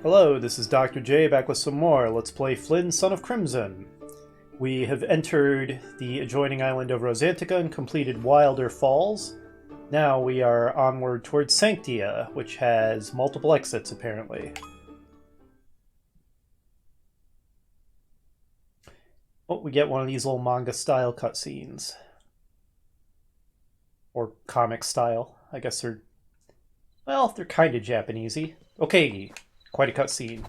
Hello, this is Dr. J back with some more. Let's play Flynn Son of Crimson. We have entered the adjoining island of Rosantica and completed Wilder Falls. Now we are onward towards Sanctia, which has multiple exits apparently. Oh, we get one of these little manga-style cutscenes. Or comic-style. I guess they're... well, they're kind of Japanesey. Okay, quite a cutscene.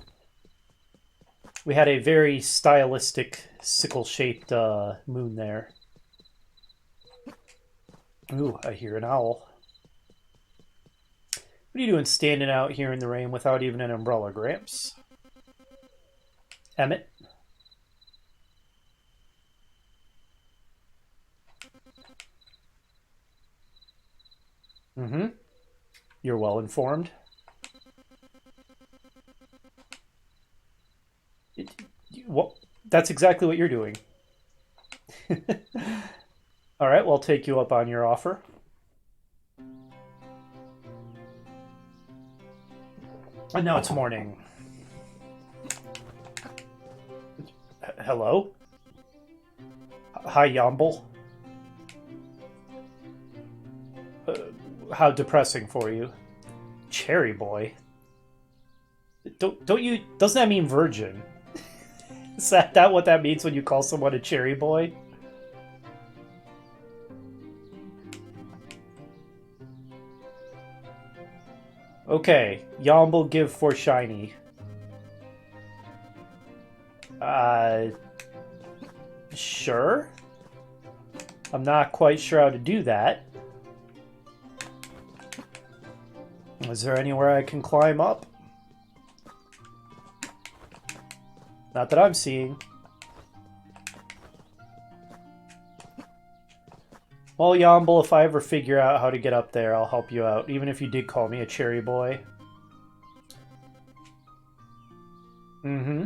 We had a very stylistic, sickle-shaped moon there. Ooh, I hear an owl. What are you doing standing out here in the rain without even an umbrella, Gramps? Emmett? Mm-hmm. You're well informed. Well, that's exactly what you're doing. All right, well, I'll take you up on your offer. And now it's morning. Hello? Hi, Yomble. How depressing for you. Cherry boy? Don't you... doesn't that mean virgin? Is that what that means when you call someone a cherry boy? Okay, Yomble give for shiny. Sure? I'm not quite sure how to do that. Is there anywhere I can climb up? Not that I'm seeing. Well, Yomble, if I ever figure out how to get up there, I'll help you out, even if you did call me a cherry boy. Mm-hmm.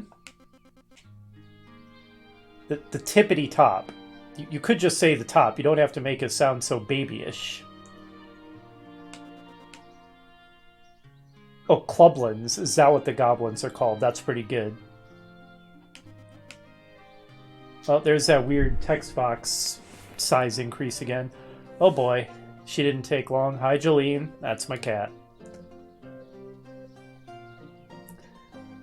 The tippity top. You could just say the top. You don't have to make it sound so babyish. Oh, clublins. Is that what the goblins are called? That's pretty good. Oh, there's that weird text box size increase again. Oh boy, she didn't take long. Hi, Jolene. That's my cat.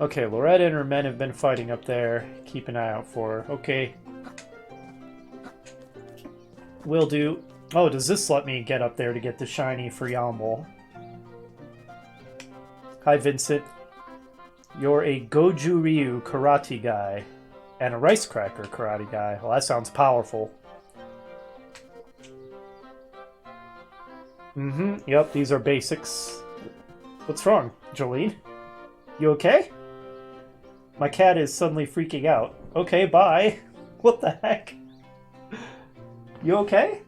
Okay, Loretta and her men have been fighting up there. Keep an eye out for her. Okay. Will do. Oh, does this let me get up there to get the shiny for Yomble? Hi, Vincent. You're a Goju Ryu karate guy. And a rice cracker karate guy. Well, that sounds powerful. Mm-hmm. Yep, these are basics. What's wrong, Jolene? You okay? My cat is suddenly freaking out. Okay, bye. What the heck? You okay?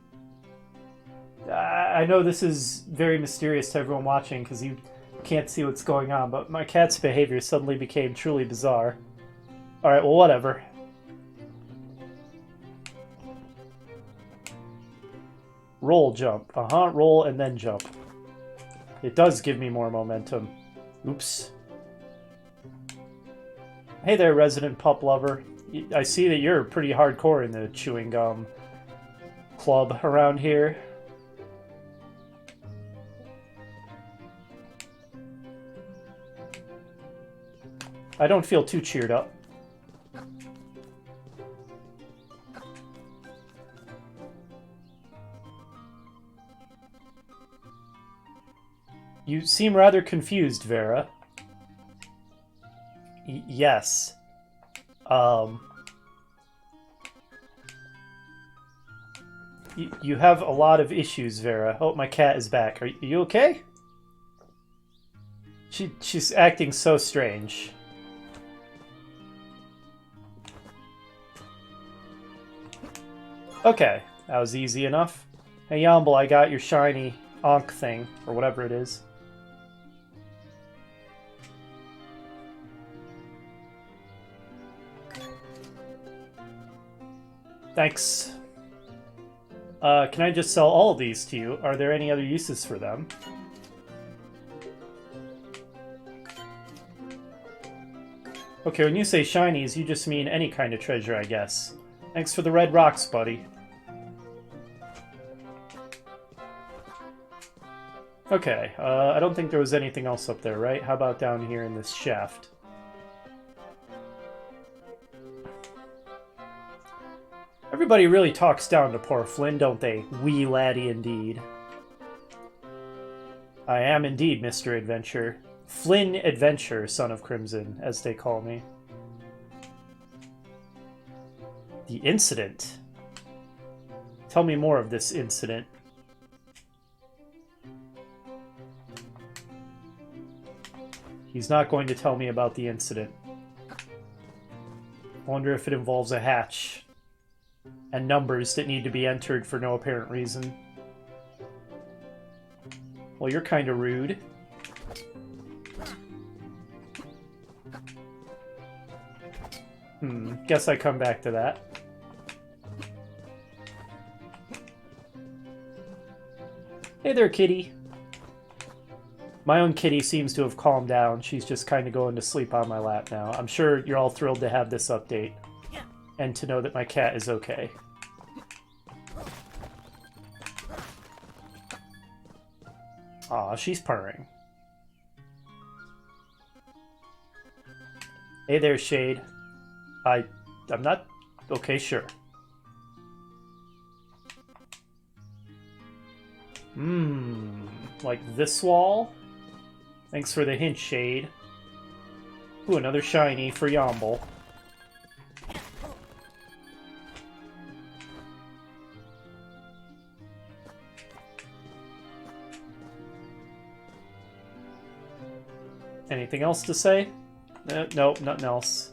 I know this is very mysterious to everyone watching because you can't see what's going on, but my cat's behavior suddenly became truly bizarre. Alright, well, whatever. Roll, jump. Uh-huh, roll and then jump. It does give me more momentum. Oops. Hey there, resident pup lover. I see that you're pretty hardcore in the chewing gum club around here. I don't feel too cheered up. You seem rather confused, Vera. Yes. You have a lot of issues, Vera. Oh, my cat is back. Are you okay? She's acting so strange. Okay, that was easy enough. Hey, Yomble, I got your shiny Ankh thing, or whatever it is. Thanks. Can I just sell all of these to you? Are there any other uses for them? Okay, when you say shinies, you just mean any kind of treasure, I guess. Thanks for the red rocks, buddy. Okay, I don't think there was anything else up there, right? How about down here in this shaft? Everybody really talks down to poor Flynn, don't they? Wee laddie indeed. I am indeed Mr. Adventure. Flynn Adventure, Son of Crimson, as they call me. The incident? Tell me more of this incident. He's not going to tell me about the incident. I wonder if it involves a hatch and numbers that need to be entered for no apparent reason. Well, you're kind of rude. Guess I come back to that. Hey there, kitty. My own kitty seems to have calmed down. She's just kind of going to sleep on my lap now. I'm sure you're all thrilled to have this update. And to know that my cat is okay. Aw, she's purring. Hey there, Shade. I'm not... Okay, sure. Like this wall? Thanks for the hint, Shade. Ooh, another shiny for Yomble. Anything else to say? Nope, nothing else.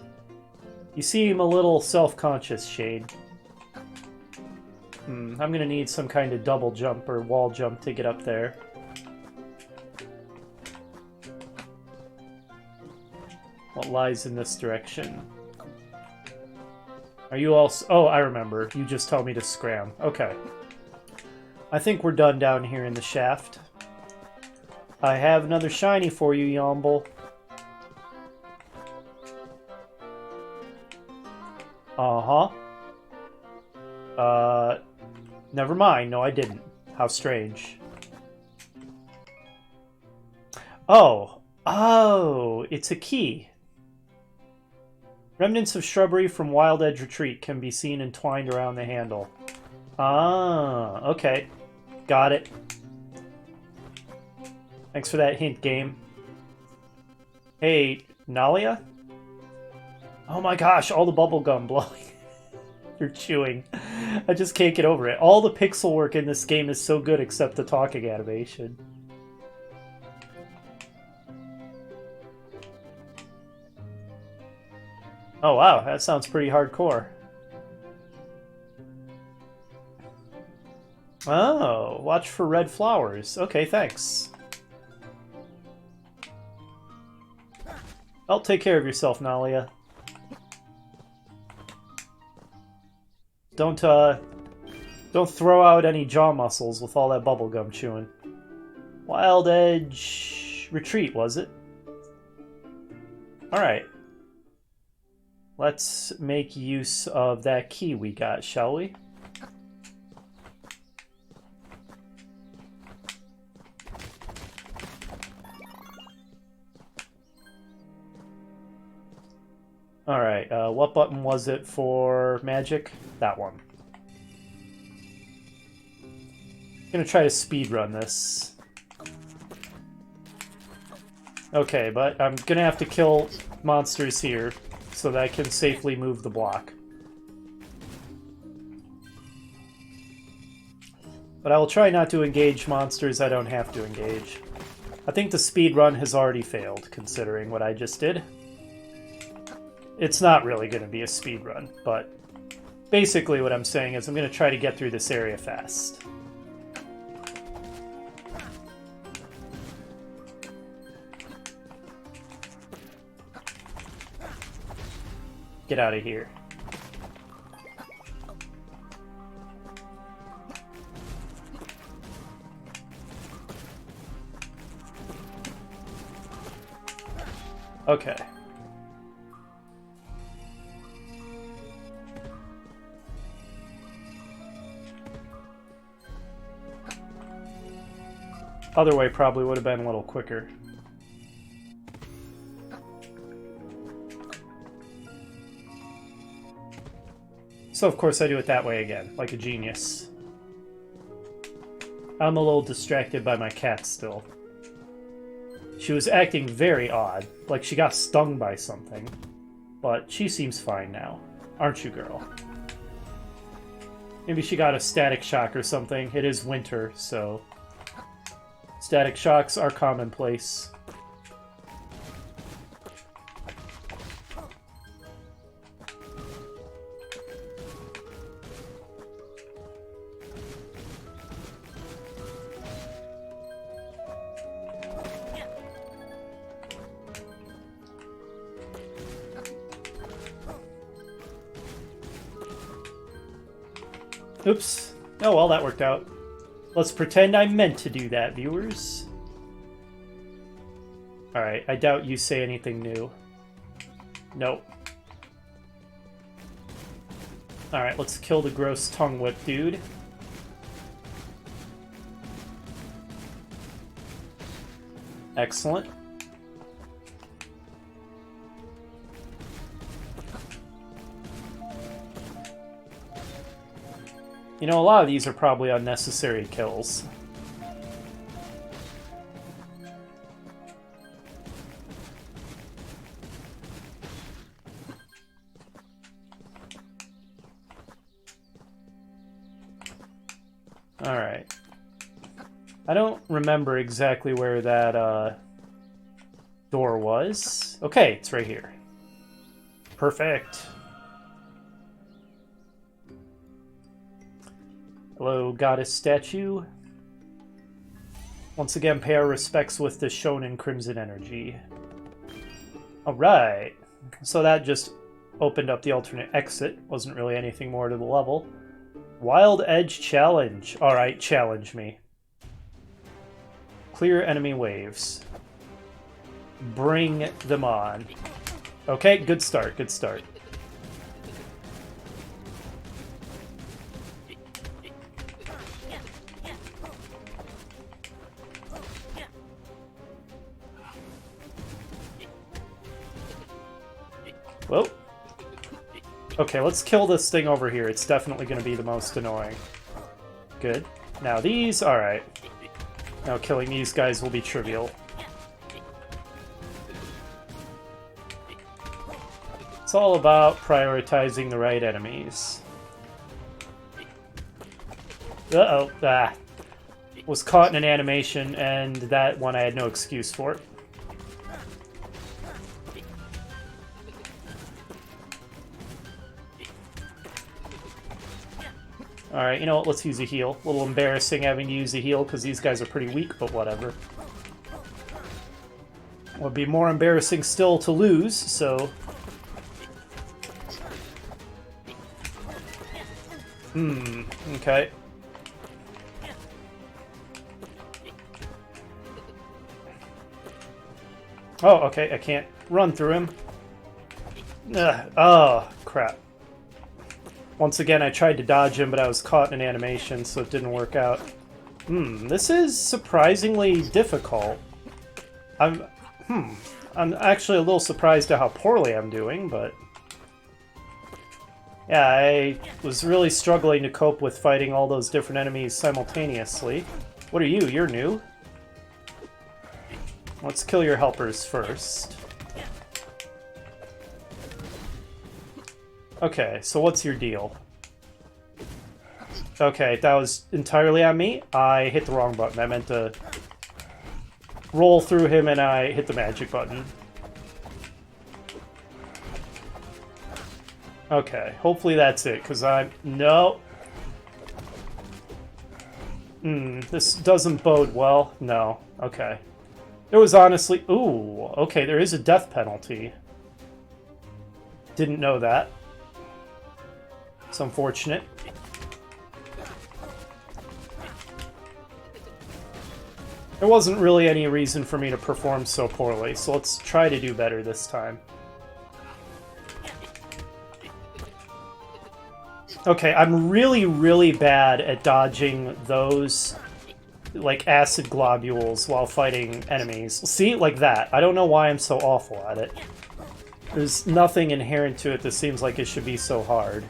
You seem a little self-conscious, Shade. I'm gonna need some kind of double jump or wall jump to get up there. What lies in this direction? Are you all... Oh, I remember. You just tell me to scram. Okay. I think we're done down here in the shaft. I have another shiny for you, Yomble. Uh-huh. Never mind. No, I didn't. How strange. Oh. Oh, it's a key. Remnants of shrubbery from Wild Edge Retreat can be seen entwined around the handle. Ah, okay. Got it. Thanks for that hint, game. Hey, Nalia? Oh my gosh, all the bubblegum blowing. You're chewing. I just can't get over it. All the pixel work in this game is so good except the talking animation. Oh wow, that sounds pretty hardcore. Oh, watch for red flowers. Okay, thanks. Well, take care of yourself, Nalia. Don't throw out any jaw muscles with all that bubblegum chewing. Wild Edge Retreat, was it? Alright. Let's make use of that key we got, shall we? Alright, what button was it for magic? That one. I'm gonna try to speedrun this. Okay, but I'm gonna have to kill monsters here so that I can safely move the block. But I will try not to engage monsters I don't have to engage. I think the speedrun has already failed, considering what I just did. It's not really going to be a speedrun, but basically what I'm saying is I'm going to try to get through this area fast. Get out of here. Okay. other way probably would have been a little quicker. So of course I do it that way again, like a genius. I'm a little distracted by my cat still. She was acting very odd, like she got stung by something. But she seems fine now. Aren't you, girl? Maybe she got a static shock or something. It is winter, so... static shocks are commonplace. Oops. Oh, well, that worked out. Let's pretend I meant to do that, viewers. Alright, I doubt you say anything new. Nope. Alright, let's kill the gross tongue whip dude. Excellent. You know, a lot of these are probably unnecessary kills. Alright. I don't remember exactly where that door was. Okay, it's right here. Perfect. Hello, goddess statue. Once again, pay our respects with the shonen crimson energy. Alright. So that just opened up the alternate exit. Wasn't really anything more to the level. Wild Edge Challenge. Alright, challenge me. Clear enemy waves. Bring them on. Okay, good start, good start. Whoa. Okay, let's kill this thing over here. It's definitely going to be the most annoying. Good. Now these, alright. Now killing these guys will be trivial. It's all about prioritizing the right enemies. Uh-oh. Ah. Was caught in an animation, and that one I had no excuse for. Alright, you know what, let's use a heal. A little embarrassing having to use a heal because these guys are pretty weak, but whatever. Would be more embarrassing still to lose, so... okay. Oh, okay, I can't run through him. Ugh. Oh, crap. Once again, I tried to dodge him, but I was caught in an animation, so it didn't work out. This is surprisingly difficult. I'm actually a little surprised at how poorly I'm doing, but... yeah, I was really struggling to cope with fighting all those different enemies simultaneously. What are you? You're new? Let's kill your helpers first. Okay, so what's your deal? Okay, that was entirely on me. I hit the wrong button. I meant to roll through him and I hit the magic button. Okay, hopefully that's it, because I'm... no. This doesn't bode well. No, okay. There was honestly... ooh, okay, there is a death penalty. Didn't know that. It's unfortunate. There wasn't really any reason for me to perform so poorly, so let's try to do better this time. Okay, I'm really, really bad at dodging those like, acid globules while fighting enemies. See? Like that. I don't know why I'm so awful at it. There's nothing inherent to it that seems like it should be so hard.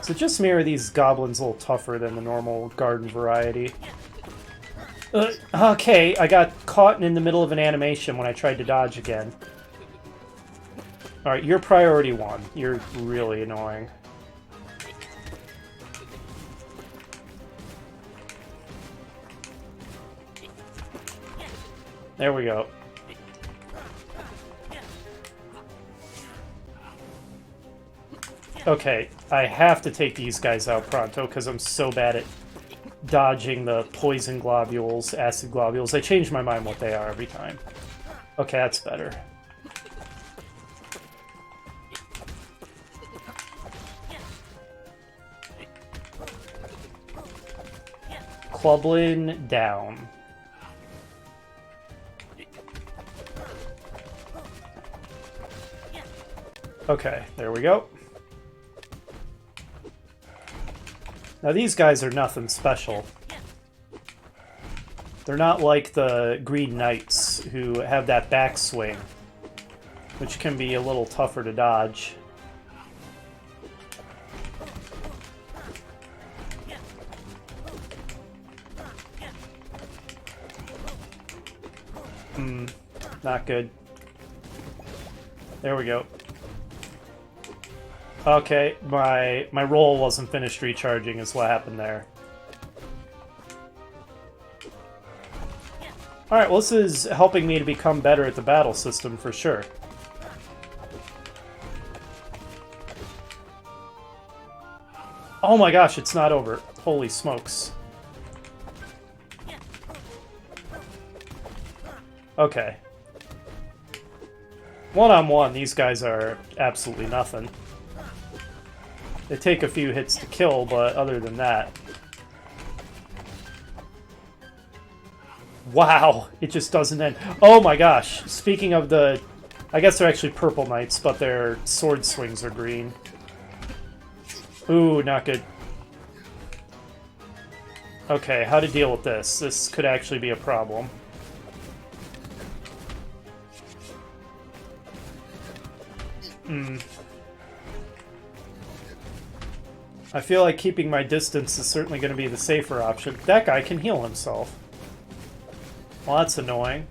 So just me, or are these goblins a little tougher than the normal garden variety? Okay, I got caught in the middle of an animation when I tried to dodge again. Alright, you're priority 1. You're really annoying. There we go. Okay, I have to take these guys out pronto because I'm so bad at dodging the poison globules, acid globules. I change my mind what they are every time. Okay, that's better. Clublin down. Okay, there we go. Now these guys are nothing special. They're not like the Green Knights, who have that backswing, which can be a little tougher to dodge. Not good. There we go. Okay, my roll wasn't finished recharging is what happened there. Alright, well this is helping me to become better at the battle system for sure. Oh my gosh, it's not over. Holy smokes. Okay. One-on-one, these guys are absolutely nothing. They take a few hits to kill, but other than that... Wow! It just doesn't end. Oh my gosh! Speaking of the... I guess they're actually purple knights, but their sword swings are green. Ooh, not good. Okay, how to deal with this? This could actually be a problem. I feel like keeping my distance is certainly going to be the safer option. That guy can heal himself. Well, that's annoying.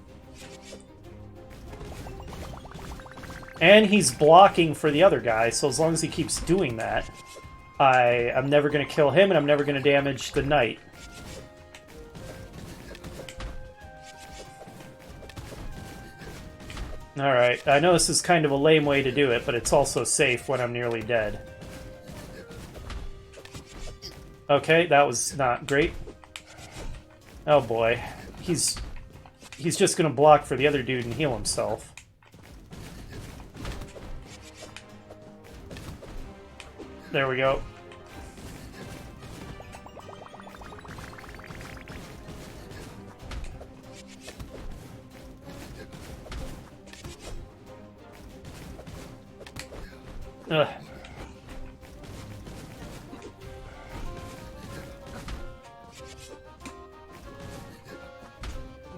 And he's blocking for the other guy, so as long as he keeps doing that, I'm never going to kill him, and I'm never going to damage the knight. Alright, I know this is kind of a lame way to do it, but it's also safe when I'm nearly dead. Okay, that was not great. Oh boy. He's just gonna block for the other dude and heal himself. There we go. Ugh.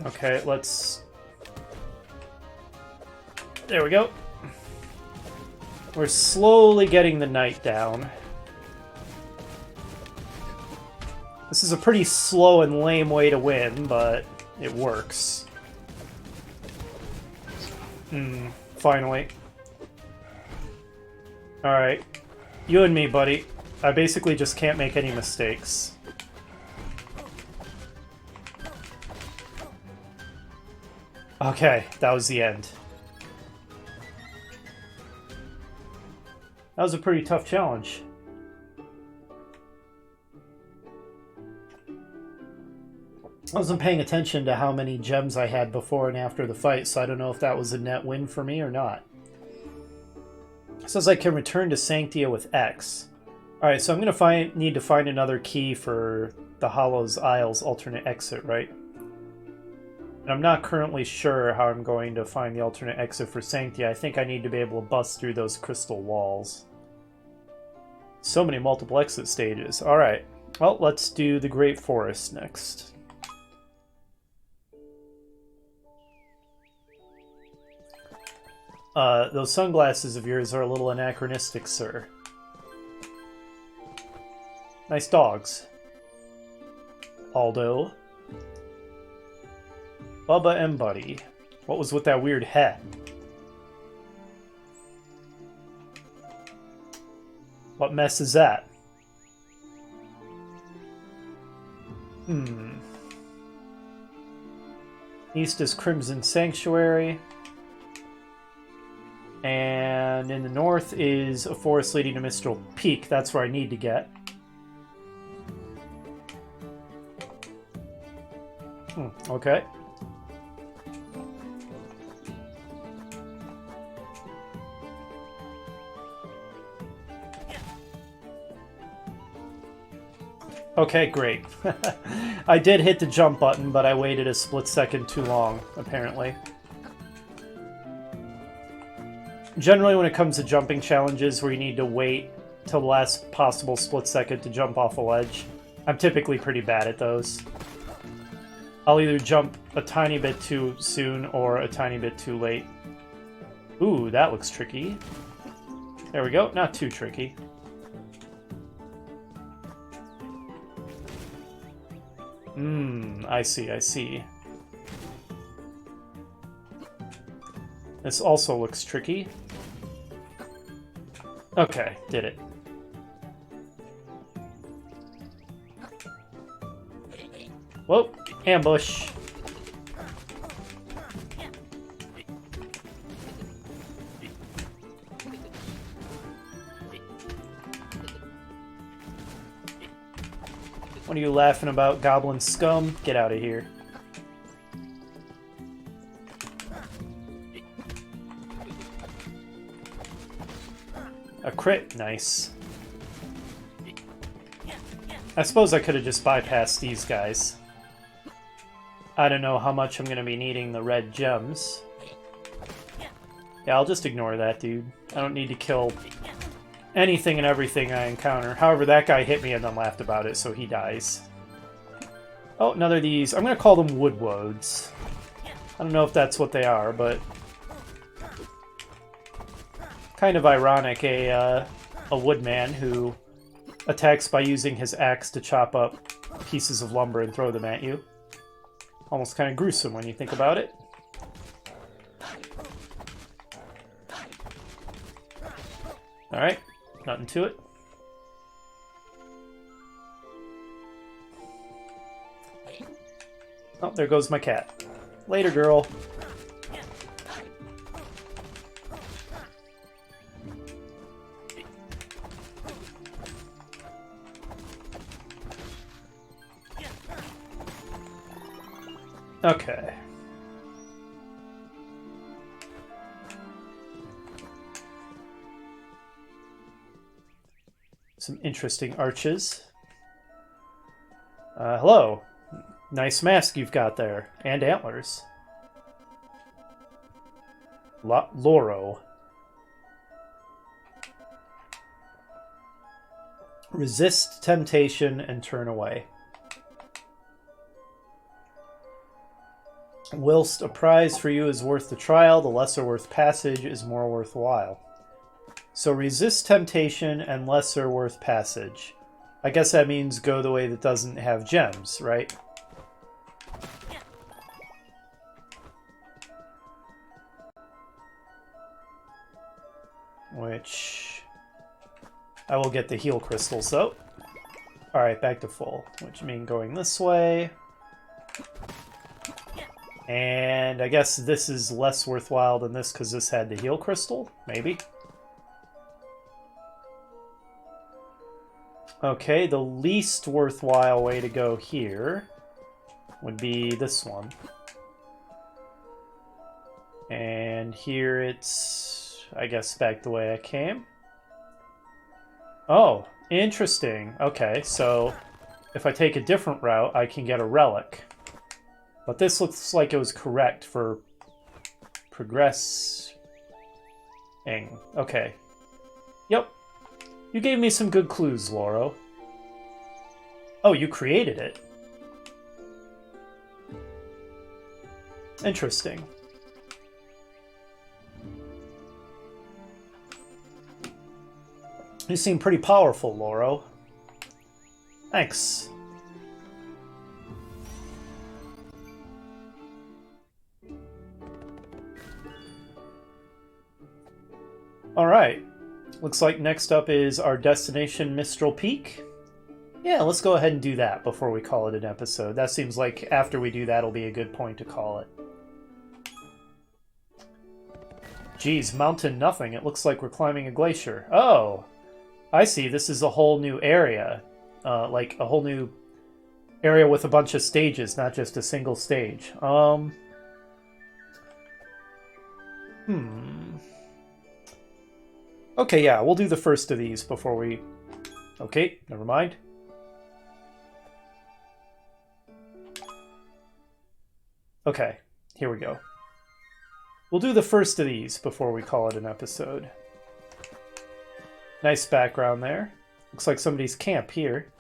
Okay, let's... There we go. We're slowly getting the knight down. This is a pretty slow and lame way to win, but it works. Finally. Alright. You and me, buddy. I basically just can't make any mistakes. Okay, that was the end. That was a pretty tough challenge. I wasn't paying attention to how many gems I had before and after the fight, so I don't know if that was a net win for me or not. It says I can return to Sanctia with X. Alright, so I'm going to need to find another key for the Hollow's Isle's alternate exit, right? And I'm not currently sure how I'm going to find the alternate exit for Sanctia. I think I need to be able to bust through those crystal walls. So many multiple exit stages. Alright. Well, let's do the Great Forest next. Those sunglasses of yours are a little anachronistic, sir. Nice dogs. Aldo. Bubba and Buddy. What was with that weird hat? What mess is that? East is Crimson Sanctuary. And in the north is a forest leading to Mistral Peak. That's where I need to get. Okay. Okay, great. I did hit the jump button, but I waited a split second too long, apparently. Generally, when it comes to jumping challenges where you need to wait till the last possible split second to jump off a ledge, I'm typically pretty bad at those. I'll either jump a tiny bit too soon or a tiny bit too late. Ooh, that looks tricky. There we go, not too tricky. I see, I see. This also looks tricky. Okay, did it. Whoa, ambush. What are you laughing about, goblin scum? Get out of here. A crit, nice. I suppose I could have just bypassed these guys. I don't know how much I'm going to be needing the red gems. Yeah, I'll just ignore that, dude. I don't need to kill anything and everything I encounter. However, that guy hit me and then laughed about it, so he dies. Oh, another of these. I'm going to call them woodwoads. I don't know if that's what they are, but kind of ironic, a woodman who attacks by using his axe to chop up pieces of lumber and throw them at you. Almost kind of gruesome when you think about it. Alright, nothing to it. Oh, there goes my cat. Later, girl. Okay. Some interesting arches. Hello. Nice mask you've got there. And antlers. Loro. Resist temptation and turn away. Whilst a prize for you is worth the trial, the lesser worth passage is more worthwhile. So resist temptation and lesser worth passage. I guess that means go the way that doesn't have gems, right? Which I will get the heal crystals though. Alright, back to full, which means going this way. And I guess this is less worthwhile than this because this had the heal crystal? Maybe? Okay, the least worthwhile way to go here would be this one. And here it's, I guess, back the way I came. Oh, interesting. Okay, so if I take a different route, I can get a relic. But this looks like it was correct for progressing. Okay. Yep. You gave me some good clues, Loro. Oh, you created it. Interesting. You seem pretty powerful, Loro. Thanks. Alright. Looks like next up is our destination, Mistral Peak. Yeah, let's go ahead and do that before we call it an episode. That seems like after we do that, it'll be a good point to call it. Geez, mountain nothing. It looks like we're climbing a glacier. Oh, I see. This is a whole new area. Like a whole new area with a bunch of stages, not just a single stage. Okay, yeah, we'll do the first of these before we... Okay, never mind. Okay, here we go. We'll do the first of these before we call it an episode. Nice background there. Looks like somebody's camp here.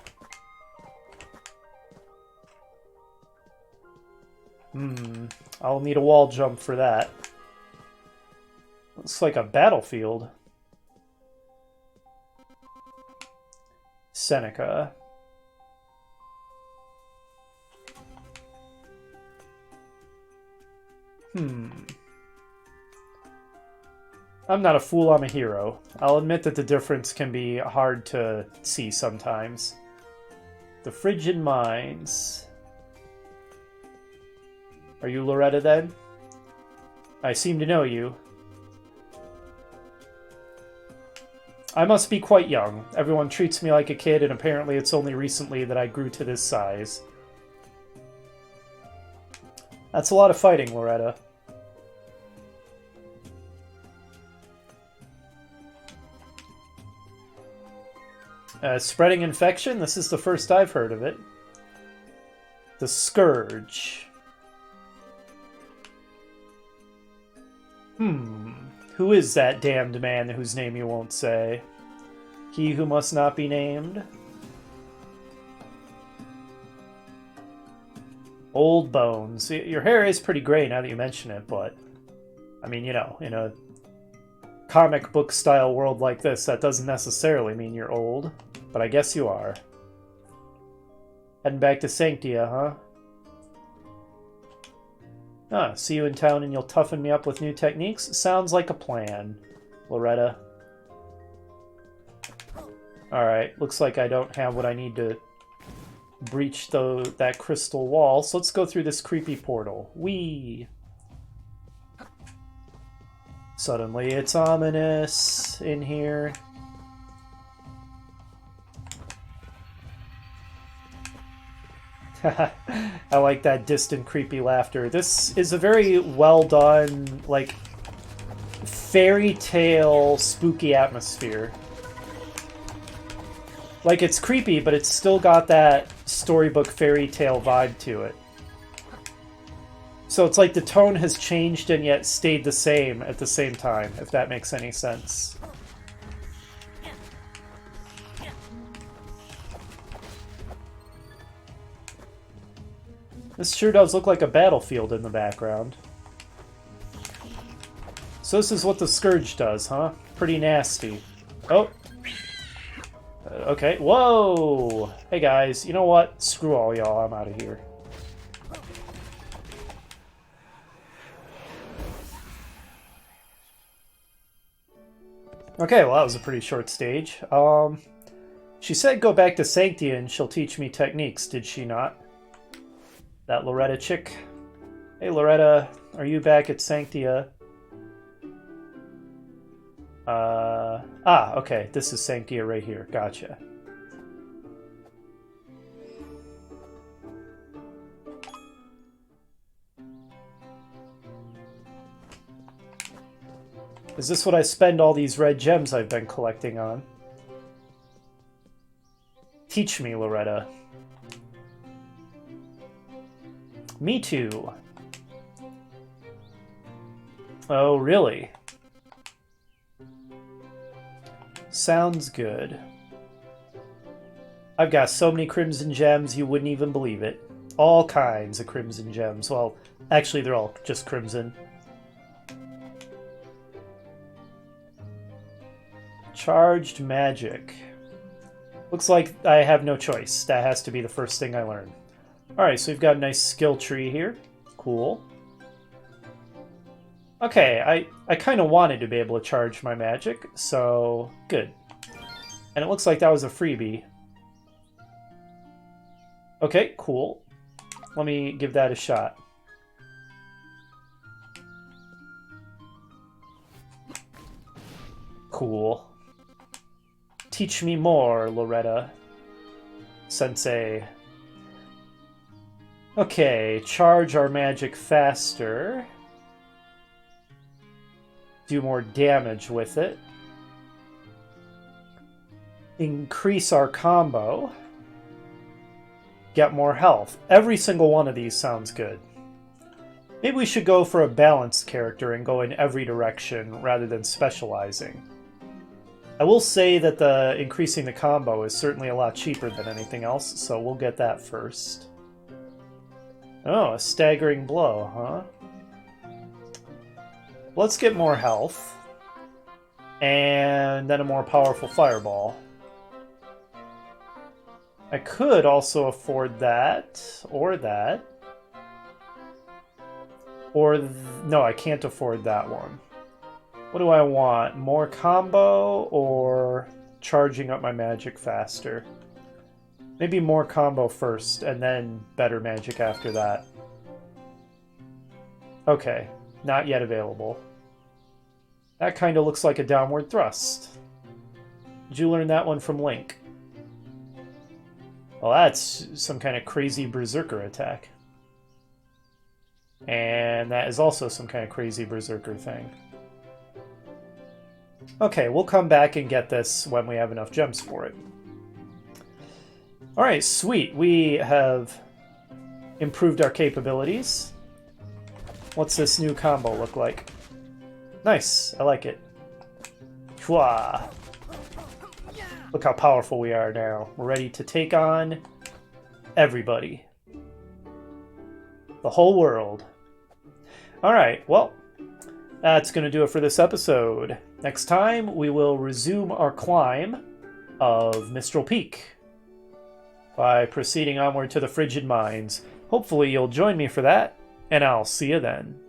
I'll need a wall jump for that. Looks like a battlefield. Seneca. I'm not a fool, I'm a hero. I'll admit that the difference can be hard to see sometimes. The Frigid Mines. Are you Loretta then? I seem to know you. I must be quite young. Everyone treats me like a kid, and apparently it's only recently that I grew to this size. That's a lot of fighting, Loretta. Spreading infection? This is the first I've heard of it. The Scourge. Who is that damned man whose name you won't say? He who must not be named? Old bones. Your hair is pretty gray now that you mention it, but... I mean, you know, in a comic book style world like this, that doesn't necessarily mean you're old. But I guess you are. Heading back to Sanctia, huh? Ah, see you in town and you'll toughen me up with new techniques? Sounds like a plan, Loretta. Alright, looks like I don't have what I need to breach that crystal wall, so let's go through this creepy portal. Whee! Suddenly it's ominous in here. I like that distant, creepy laughter. This is a very well done, like, fairy tale, spooky atmosphere. Like, it's creepy, but it's still got that storybook fairy tale vibe to it. So it's like the tone has changed and yet stayed the same at the same time, if that makes any sense. This sure does look like a battlefield in the background. So this is what the Scourge does, huh? Pretty nasty. Oh. Okay. Whoa! Hey guys, you know what? Screw all y'all, I'm out of here. Okay, well that was a pretty short stage. She said go back to Sanctia and she'll teach me techniques, did she not? That Loretta chick. Hey Loretta, are you back at Sanctia? Okay, this is Sanctia right here. Gotcha. Is this what I spend all these red gems I've been collecting on? Teach me, Loretta. Me too. Oh, really? Sounds good. I've got so many crimson gems you wouldn't even believe it. All kinds of crimson gems. Well, actually they're all just crimson. Charged magic. Looks like I have no choice. That has to be the first thing I learn. Alright, so we've got a nice skill tree here. Cool. Okay, I kind of wanted to be able to charge my magic, so good. And it looks like that was a freebie. Okay, cool. Let me give that a shot. Cool. Teach me more, Loretta. Sensei. Okay, charge our magic faster. Do more damage with it. Increase our combo. Get more health. Every single one of these sounds good. Maybe we should go for a balanced character and go in every direction rather than specializing. I will say that the increasing the combo is certainly a lot cheaper than anything else, so we'll get that first. Oh, a staggering blow, huh? Let's get more health. And then a more powerful fireball. I could also afford that, or that. Or, no, I can't afford that one. What do I want? More combo or charging up my magic faster? Maybe more combo first, and then better magic after that. Okay, not yet available. That kind of looks like a downward thrust. Did you learn that one from Link? Well, that's some kind of crazy berserker attack. And that is also some kind of crazy berserker thing. Okay, we'll come back and get this when we have enough gems for it. Alright, sweet. We have improved our capabilities. What's this new combo look like? Nice, I like it. Chua! Look how powerful we are now. We're ready to take on everybody. The whole world. Alright, well, that's going to do it for this episode. Next time, we will resume our climb of Mistral Peak by proceeding onward to the Frigid Mines. Hopefully you'll join me for that, and I'll see you then.